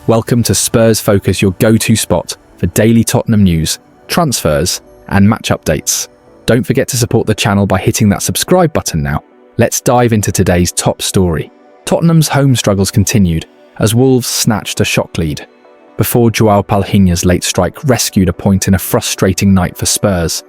Welcome to Spurs Focus, your go-to spot for daily Tottenham news, transfers, and match updates. Don't forget to support the channel by hitting that subscribe button now. Let's dive into today's top story. Tottenham's home struggles continued as Wolves snatched a shock lead before Joao Palhinha's late strike rescued a point in a frustrating night for Spurs.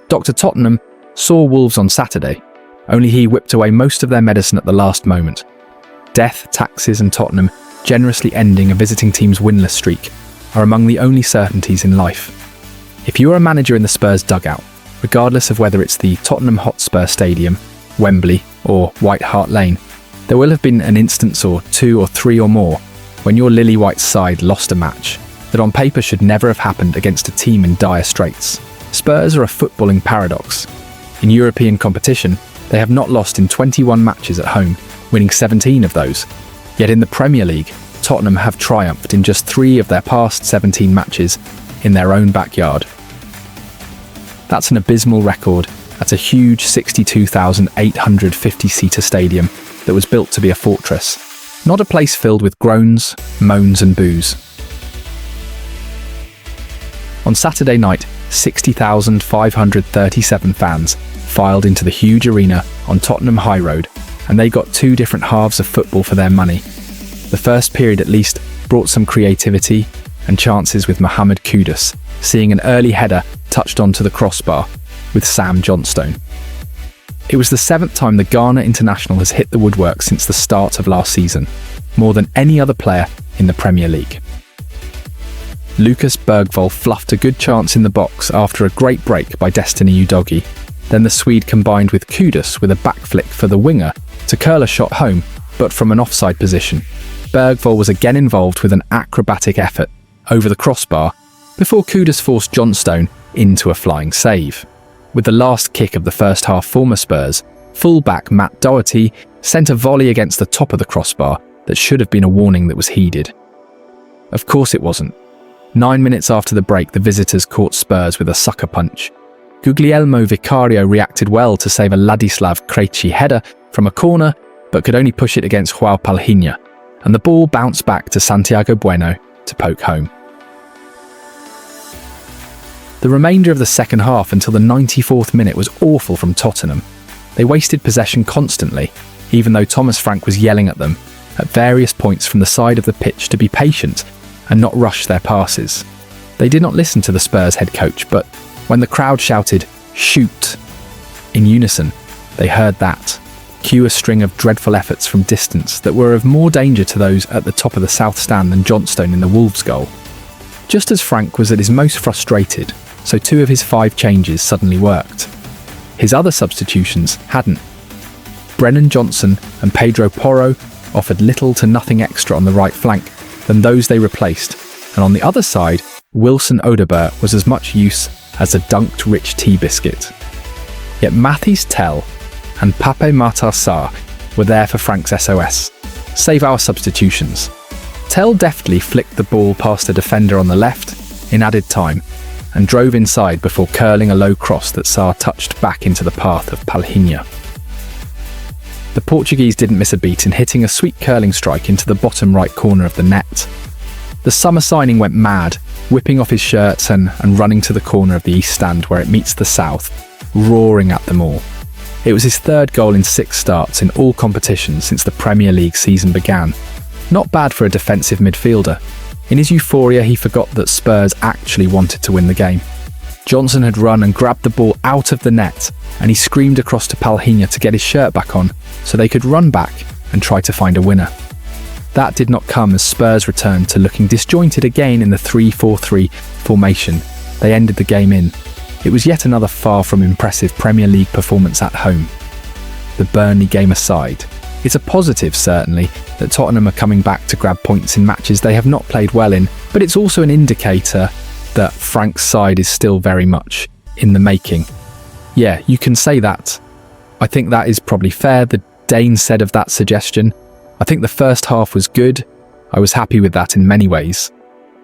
Dr. Tottenham saw Wolves on Saturday, only he whipped away most of their medicine at the last moment. Death, taxes and Tottenham generously ending a visiting team's winless streak are among the only certainties in life. If you are a manager in the Spurs dugout, regardless of whether it's the Tottenham Hotspur Stadium, Wembley or White Hart Lane, there will have been an instance or two or three or more when your Lilywhites side lost a match that on paper should never have happened against a team in dire straits. Spurs are a footballing paradox. In European competition, they have not lost in 21 matches at home, winning 17 of those. Yet in the Premier League, Tottenham have triumphed in just 3 of their past 17 matches in their own backyard. That's an abysmal record at a huge 62,850-seater stadium that was built to be a fortress, not a place filled with groans, moans and boos. On Saturday night, 60,537 fans filed into the huge arena on Tottenham High Road, and they got 2 different halves of football for their money. The first period at least brought some creativity and chances with Mohamed Kudus, seeing an early header touched onto the crossbar with Sam Johnstone. It was the 7th time the Ghana international has hit the woodwork since the start of last season, more than any other player in the Premier League. Lucas Bergvall fluffed a good chance in the box after a great break by Destiny Udogie. Then the Swede combined with Kudus with a back flick for the winger to curl a shot home, but from an offside position. Bergvall was again involved with an acrobatic effort over the crossbar before Kudus forced Johnstone into a flying save. With the last kick of the first half, former Spurs full-back Matt Doherty sent a volley against the top of the crossbar that should have been a warning that was heeded. Of course it wasn't. 9 minutes after the break, the visitors caught Spurs with a sucker punch. Guglielmo Vicario reacted well to save a Ladislav Krejci header from a corner, but could only push it against Joao Palhinha, and the ball bounced back to Santiago Bueno to poke home. The remainder of the second half until the 94th minute was awful from Tottenham. They wasted possession constantly, even though Thomas Frank was yelling at them at various points from the side of the pitch to be patient and not rush their passes. They did not listen to the Spurs head coach, but when the crowd shouted, "Shoot!" in unison, they heard that. Cue a string of dreadful efforts from distance that were of more danger to those at the top of the south stand than Johnstone in the Wolves goal. Just as Frank was at his most frustrated, so 2 of his 5 changes suddenly worked. His other substitutions hadn't. Brennan Johnson and Pedro Porro offered little to nothing extra on the right flank than those they replaced, and on the other side, Wilson Odobert was as much use as a dunked rich tea biscuit. Yet Mathys Tel and Pape Matar Sarr were there for Frank's SOS. Save our substitutions. Tel deftly flicked the ball past a defender on the left in added time and drove inside before curling a low cross that Sarr touched back into the path of Palhinha. The Portuguese didn't miss a beat in hitting a sweet curling strike into the bottom right corner of the net. The summer signing went mad, whipping off his shirts and running to the corner of the east stand where it meets the south, roaring at them all. It was his 3rd goal in 6 starts in all competitions since the Premier League season began. Not bad for a defensive midfielder. In his euphoria, he forgot that Spurs actually wanted to win the game. Johnson had run and grabbed the ball out of the net, and he screamed across to Palhinha to get his shirt back on so they could run back and try to find a winner. That did not come as Spurs returned to looking disjointed again in the 3-4-3 formation they ended the game in. It was yet another far from impressive Premier League performance at home. The Burnley game aside, it's a positive certainly that Tottenham are coming back to grab points in matches they have not played well in, but it's also an indicator that Frank's side is still very much in the making. Yeah, you can say that. I think that is probably fair. The Dane said of that suggestion, "I think the first half was good. I was happy with that in many ways.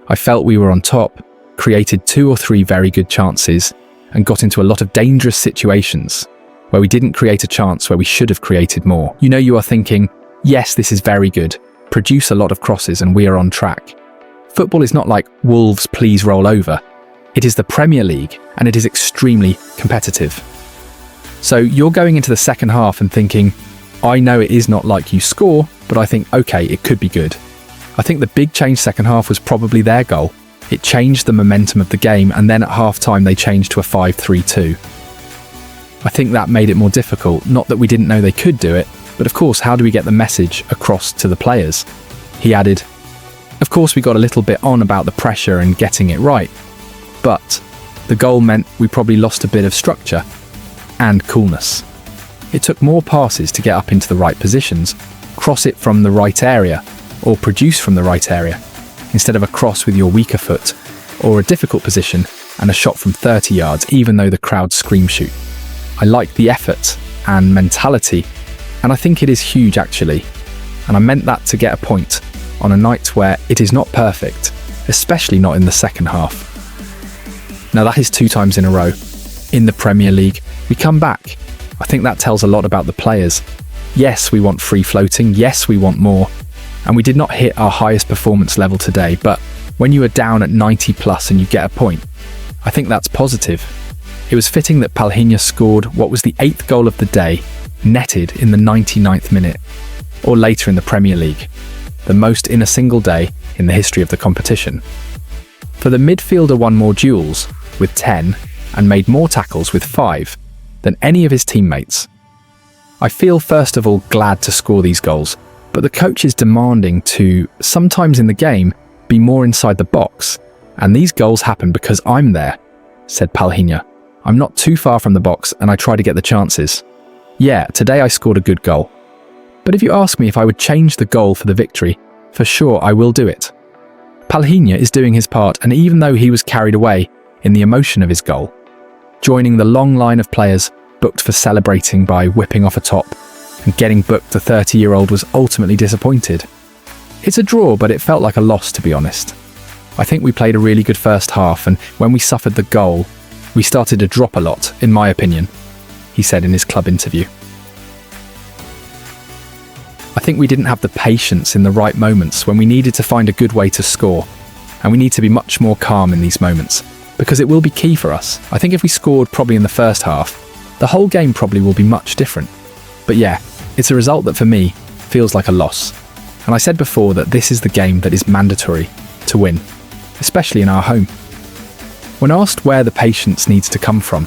I felt we were on top, created 2 or 3 very good chances, and got into a lot of dangerous situations where we didn't create a chance where we should have created more." You know, you are thinking, yes, this is very good. Produce a lot of crosses and we are on track. Football is not like Wolves, please roll over. It is the Premier League, and it is extremely competitive. So you're going into the second half and thinking, I know it is not like you score, but I think, okay, it could be good. I think the big change second half was probably their goal. It changed the momentum of the game, and then at half-time they changed to a 5-3-2. I think that made it more difficult, not that we didn't know they could do it, but of course, how do we get the message across to the players? He added, of course we got a little bit on about the pressure and getting it right, but the goal meant we probably lost a bit of structure and coolness. It took more passes to get up into the right positions, cross it from the right area, or produce from the right area, instead of a cross with your weaker foot, or a difficult position and a shot from 30 yards, even though the crowd scream shoot. I like the effort and mentality, and I think it is huge actually, and I meant that to get a point on a night where it is not perfect, especially not in the second half. Now that is 2 times in a row. In the Premier League, we come back. I think that tells a lot about the players. Yes, we want free floating, yes, we want more, and we did not hit our highest performance level today, but when you are down at 90 plus and you get a point, I think that's positive. It was fitting that Palhinha scored what was the 8th goal of the day, netted in the 99th minute, or later in the Premier League, the most in a single day in the history of the competition. For the midfielder won more duels, with 10, and made more tackles with 5, than any of his teammates. I feel first of all glad to score these goals, but the coach is demanding to, sometimes in the game, be more inside the box, and these goals happen because I'm there, said Palhinha. I'm not too far from the box and I try to get the chances. Yeah, today I scored a good goal. But if you ask me if I would change the goal for the victory, for sure I will do it. Palhinha is doing his part, and even though he was carried away in the emotion of his goal, joining the long line of players booked for celebrating by whipping off a top and getting booked, the 30-year-old was ultimately disappointed. It's a draw, but it felt like a loss, to be honest. I think we played a really good first half, and when we suffered the goal, we started to drop a lot, in my opinion, he said in his club interview. I think we didn't have the patience in the right moments when we needed to find a good way to score, and we need to be much more calm in these moments, because it will be key for us. I think if we scored probably in the first half, the whole game probably will be much different. But yeah, it's a result that for me feels like a loss. And I said before that this is the game that is mandatory to win, especially in our home. When asked where the patience needs to come from,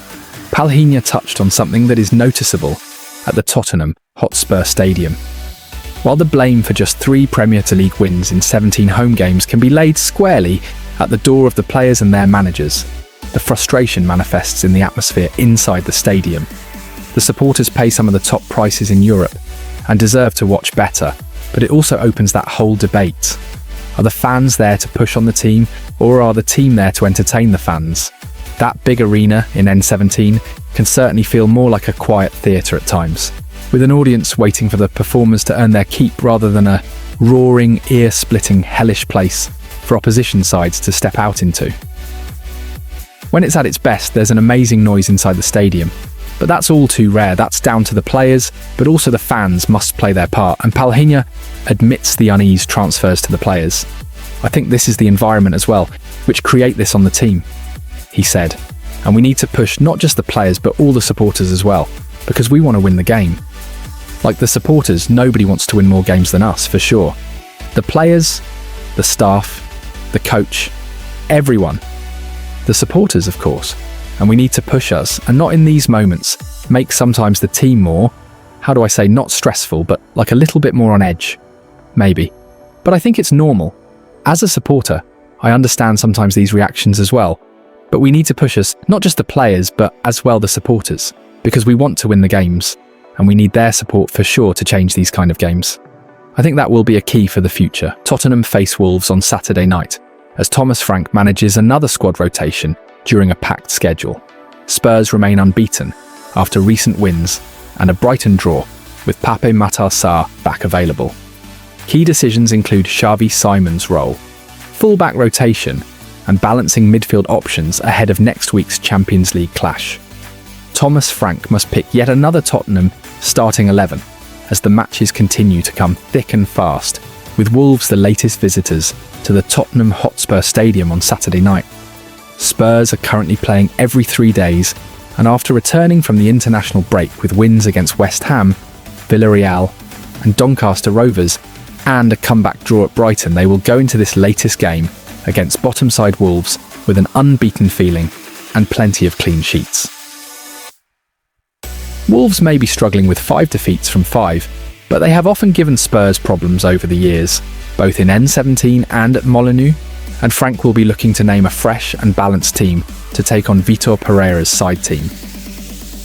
Palhinha touched on something that is noticeable at the Tottenham Hotspur Stadium. While the blame for just 3 Premier League wins in 17 home games can be laid squarely at the door of the players and their managers, the frustration manifests in the atmosphere inside the stadium. The supporters pay some of the top prices in Europe and deserve to watch better, but it also opens that whole debate. Are the fans there to push on the team, or are the team there to entertain the fans? That big arena in N17 can certainly feel more like a quiet theatre at times, with an audience waiting for the performers to earn their keep rather than a roaring, ear-splitting, hellish place for opposition sides to step out into. When it's at its best, there's an amazing noise inside the stadium, but that's all too rare. That's down to the players, but also the fans must play their part, and Palhinha admits the unease transfers to the players. I think this is the environment as well, which create this on the team, he said, and we need to push not just the players but all the supporters as well, because we want to win the game. Like the supporters, nobody wants to win more games than us, for sure. The players, the staff, the coach, everyone. The supporters, of course. And we need to push us, and not in these moments, make sometimes the team more, how do I say, not stressful, but like a little bit more on edge. Maybe. But I think it's normal. As a supporter, I understand sometimes these reactions as well. But we need to push us, not just the players, but as well the supporters, because we want to win the games, and we need their support for sure to change these kind of games. I think that will be a key for the future. Tottenham face Wolves on Saturday night, as Thomas Frank manages another squad rotation during a packed schedule. Spurs remain unbeaten after recent wins and a Brighton draw, with Pape Matar Sarr back available. Key decisions include Xavi Simon's role, full-back rotation, and balancing midfield options ahead of next week's Champions League clash. Thomas Frank must pick yet another Tottenham starting 11 as the matches continue to come thick and fast, with Wolves the latest visitors to the Tottenham Hotspur Stadium on Saturday night. Spurs are currently playing every 3 days, and after returning from the international break with wins against West Ham, Villarreal and Doncaster Rovers, and a comeback draw at Brighton, they will go into this latest game against bottom-side Wolves with an unbeaten feeling and plenty of clean sheets. Wolves may be struggling with 5 defeats from 5, but they have often given Spurs problems over the years, both in N17 and at Molineux, and Frank will be looking to name a fresh and balanced team to take on Vitor Pereira's side team.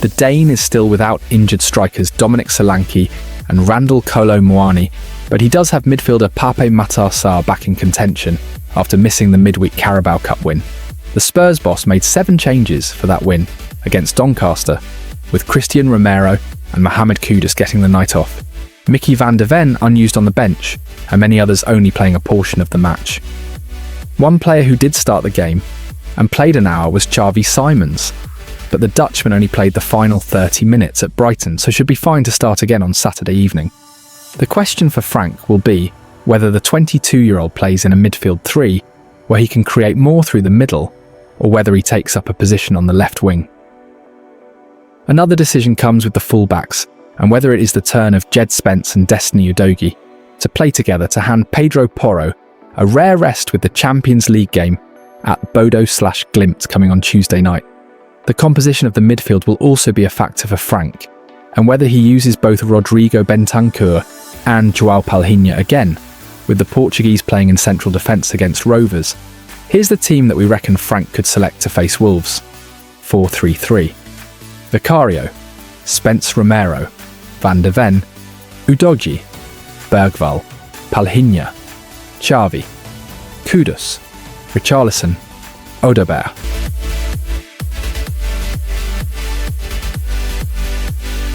The Dane is still without injured strikers Dominic Solanke and Randall Kolo Muani, but he does have midfielder Pape Matar Sarr back in contention after missing the midweek Carabao Cup win. The Spurs boss made 7 changes for that win against Doncaster, with Christian Romero and Mohamed Kudus getting the night off, Mickey van der Ven unused on the bench, and many others only playing a portion of the match. One player who did start the game and played an hour was Xavi Simons, but the Dutchman only played the final 30 minutes at Brighton, so should be fine to start again on Saturday evening. The question for Frank will be whether the 22-year-old plays in a midfield 3, where he can create more through the middle, or whether he takes up a position on the left wing. Another decision comes with the fullbacks, and whether it is the turn of Jed Spence and Destiny Udogie to play together to hand Pedro Porro a rare rest with the Champions League game at Bodo/Glimt coming on Tuesday night. The composition of the midfield will also be a factor for Frank, and whether he uses both Rodrigo Bentancur and João Palhinha again, with the Portuguese playing in central defence against Rovers. Here's the team that we reckon Frank could select to face Wolves. 4-3-3. Vicario, Spence Romero, Van der Ven, Udogie, Bergvall, Palhinha, Xavi, Kudus, Richarlison, Odegaard.